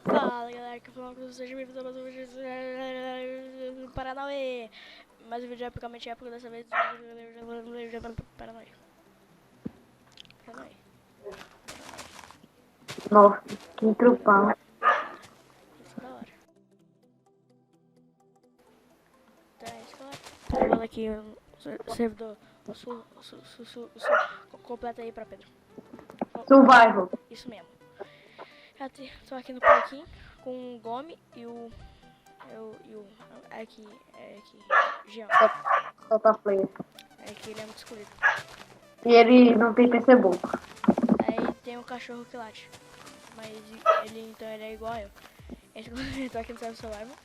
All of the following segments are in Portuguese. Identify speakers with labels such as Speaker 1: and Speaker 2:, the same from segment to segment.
Speaker 1: Fala galera, que eu falo com vocês, bem-vindos a mais um vídeo do Paranauê. Mais um vídeo é epicamente épico, dessa vez Paranauê. Paranauê.
Speaker 2: Nossa, que trupão.
Speaker 1: Isso da hora. Então é isso, galera. Tô levando aqui o servidor, completo aí pra Pedro.
Speaker 2: Survival.
Speaker 1: Isso mesmo. Tô aqui no parquinho com o Gomes e o aqui, Jean.
Speaker 2: Só tá player.
Speaker 1: É que ele é muito escolhido.
Speaker 2: E ele não tem PC bom.
Speaker 1: Aí tem um cachorro que late. Mas então ele é igual a eu. Eu tô aqui no server survival.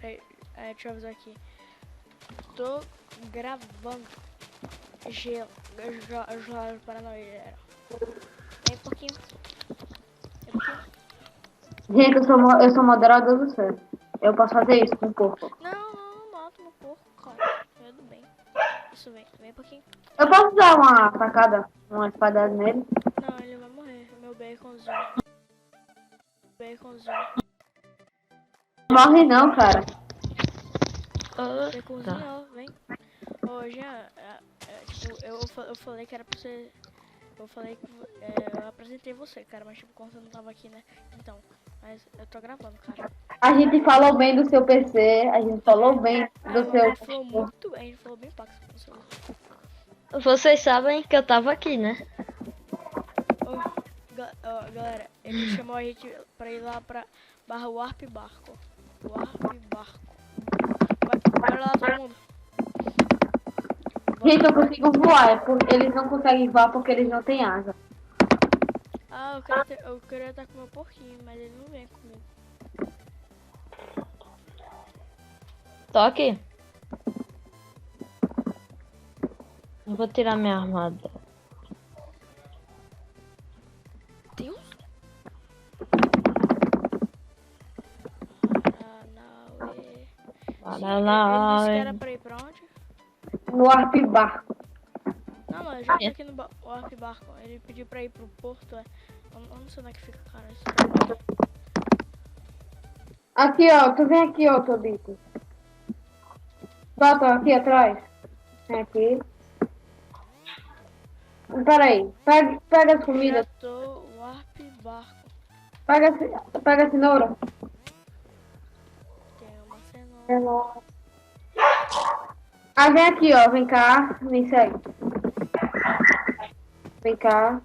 Speaker 1: Deixa eu avisar aqui. Tô gravando gelo Paranoia. Vem um pouquinho. Vem um pouquinho.
Speaker 2: Gente, eu sou moderador do server. Eu posso fazer isso com um porco.
Speaker 1: Não mata meu porco, cara. Tudo bem. Isso, vem um pouquinho.
Speaker 2: Eu posso dar uma facada, uma espadada nele?
Speaker 1: Não, ele vai morrer. Meu baconzinho.
Speaker 2: Morre não, cara.
Speaker 1: Baconzinho, ó, vem. Ô, Jean, tipo, eu falei que era pra você. Eu falei que eu apresentei você, cara, mas tipo, quando você não tava aqui, né? Então, mas eu tô gravando, cara.
Speaker 2: A gente falou bem do seu PC, a gente falou bem do seu...
Speaker 1: A gente falou muito bem, a gente falou bem pax com você.
Speaker 3: Vocês sabem que eu tava aqui, né?
Speaker 1: Galera, ele chamou a gente pra ir lá pra barra Warp Barco. Warp Barco. Bora lá, todo mundo.
Speaker 2: Gente, eu consigo voar, eles não conseguem voar porque eles não têm asa.
Speaker 1: Ah, eu queria estar com meu porquinho, mas ele não vem comigo.
Speaker 3: Tô aqui. Eu vou tirar minha armadura.
Speaker 1: Deus? Paranauê. Ele disse que era pra ir pra onde?
Speaker 2: No Warp Barco.
Speaker 1: Não, mas eu já tô aqui no Warp Barco. Ele pediu pra ir pro porto, é. Eu não sei onde é que fica, cara.
Speaker 2: Aqui, ó. Tu vem aqui, ó, Tobito. Volta aqui atrás. Vem aqui. Peraí. Pega as comidas.
Speaker 1: Já tô Warp Barco.
Speaker 2: Pega a cenoura.
Speaker 1: Tem uma cenoura.
Speaker 2: Ah, vem aqui, ó. Vem cá. Me segue. Vem cá.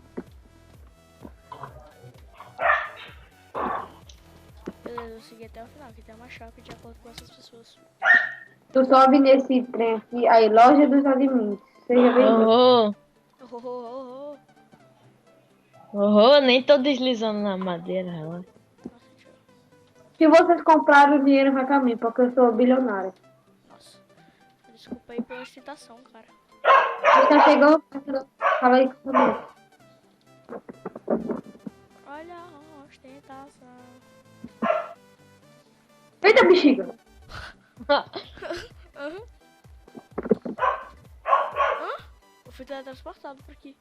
Speaker 1: Beleza, eu segui até o final, que tem uma chave de acordo com essas pessoas.
Speaker 2: Tu sobe nesse trem aqui. Aí, loja dos admins. Seja bem-vindo.
Speaker 3: Nem tô deslizando na madeira, relaxa.
Speaker 1: Nossa, tio.
Speaker 2: Se vocês comprarem, o dinheiro vai pra mim, porque eu sou bilionário.
Speaker 1: Nossa. Desculpa aí pela excitação, cara.
Speaker 2: Tá chegando. Fala aí comigo.
Speaker 1: Olha a ostentação.
Speaker 2: Eita, bexiga.
Speaker 1: Uhum. Eu fui teletransportado por aqui.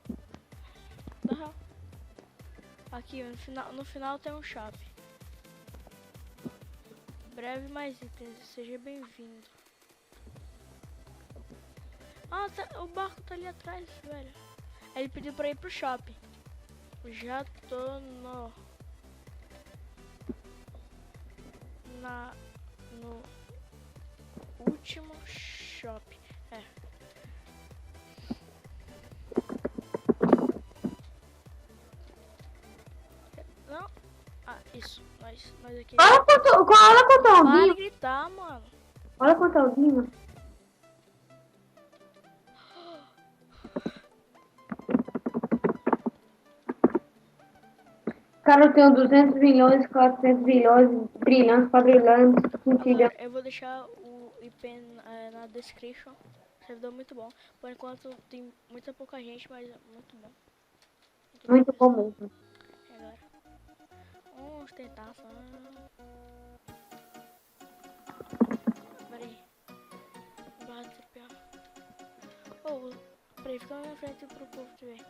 Speaker 1: Uhum. Aqui, no final tem um shopping. Breve mais itens, seja bem-vindo. Ah, o barco tá ali atrás, velho. Aí ele pediu pra ir pro shopping. Já tô no último shopping. É. Não. Ah, isso. Nós aqui.
Speaker 2: Olha quanto
Speaker 1: Para de
Speaker 2: aldinho.
Speaker 1: gritar, mano.
Speaker 2: Olha quanto aldinho. Cara, eu tenho 200 milhões, 400 bilhões, brilhantes, quadrilhantes, mentira.
Speaker 1: Eu vou deixar o IP na description. Servidor muito bom. Por enquanto tem muita pouca gente, mas é muito bom.
Speaker 2: Muito bom mesmo.
Speaker 1: É, galera. Ostentação. Peraí. Peraí, fica na frente pro povo te ver.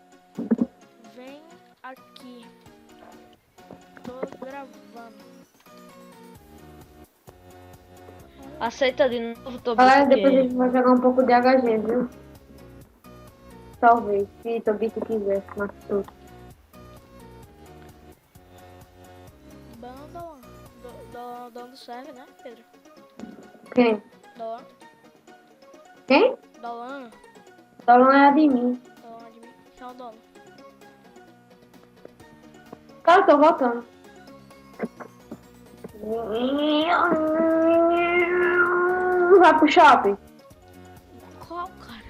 Speaker 1: Vem aqui. Tô gravando. gravando.
Speaker 3: Aceita de novo, Tobi.
Speaker 2: Galera, depois a gente vai jogar um pouco de HG, viu? Talvez, se Tobi quiser, mas tudo.
Speaker 1: Banda do serve, né, Pedro?
Speaker 2: Quem?
Speaker 1: Dolan.
Speaker 2: Quem?
Speaker 1: Dolan.
Speaker 2: Dolan é a de mim.
Speaker 1: Dolan de mim. Quem é o dono?
Speaker 2: Cara, eu tô voltando. Vai pro shopping.
Speaker 1: Qual, cara?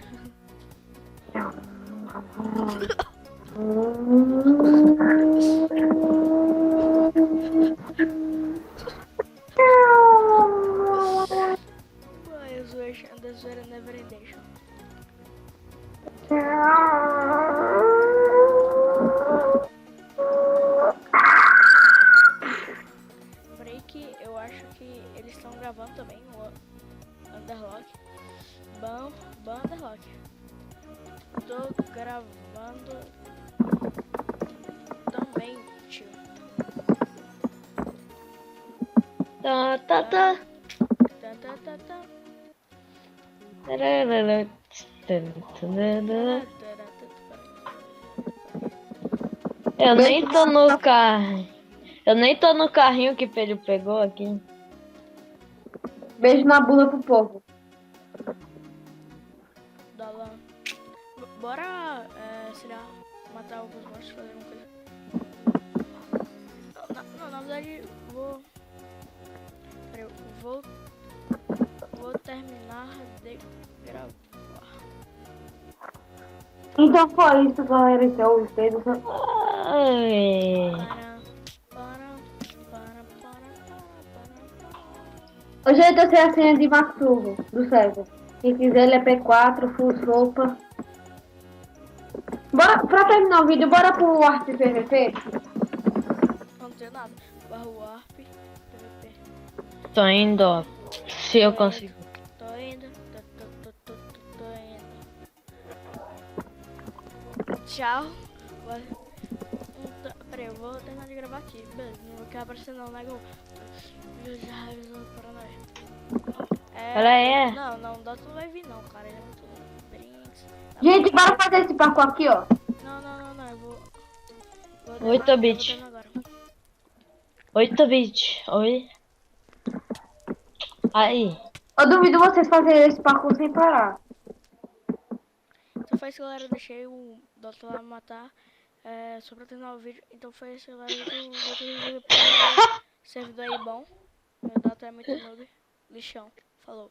Speaker 1: Ué, the zoeira never endation. Break, eu acho que eles estão gravando também o Underlock. Ban Underlock. Tô gravando também, tio.
Speaker 3: Tá.
Speaker 1: Tá.
Speaker 3: Eu nem tô no carro. Eu nem tô no carrinho que Pedro pegou aqui.
Speaker 2: Beijo na bunda pro povo.
Speaker 1: Dolan. Bora, sei lá, matar alguns monstros, fazer uma coisa. Não, na verdade, vou terminar de gravar.
Speaker 2: Então foi isso, galera. Então, vocês.
Speaker 3: Ai.
Speaker 2: Hoje eu tô sem a senha de Maxuvo, do César. Quem quiser, ele é P4, full sopa. Bora, pra terminar o vídeo, bora pro Warp PVP?
Speaker 1: Não tem nada. Barra Warp, PVP.
Speaker 3: Tô indo, ó. Se eu consigo.
Speaker 1: Tô indo. Tô indo. Tchau. Peraí, eu vou terminar de gravar aqui. Beleza, não quero aparecer não, né? Já avisou pra nós.
Speaker 3: Ela é.
Speaker 1: Não, o Dota não vai vir não, cara. Ele é muito brinks.
Speaker 2: Gente, bora fazer esse parkour aqui, ó.
Speaker 1: Não, eu vou
Speaker 3: 8 bits. 8 bits. Oi. Aí.
Speaker 2: Eu duvido vocês fazerem esse parkour sem parar.
Speaker 1: Então foi isso, galera. Eu deixei o Dota lá matar. Só pra terminar o vídeo. Então foi isso, galera. Servidor aí bom. Meu Dota é muito noob. Lixão. Falou.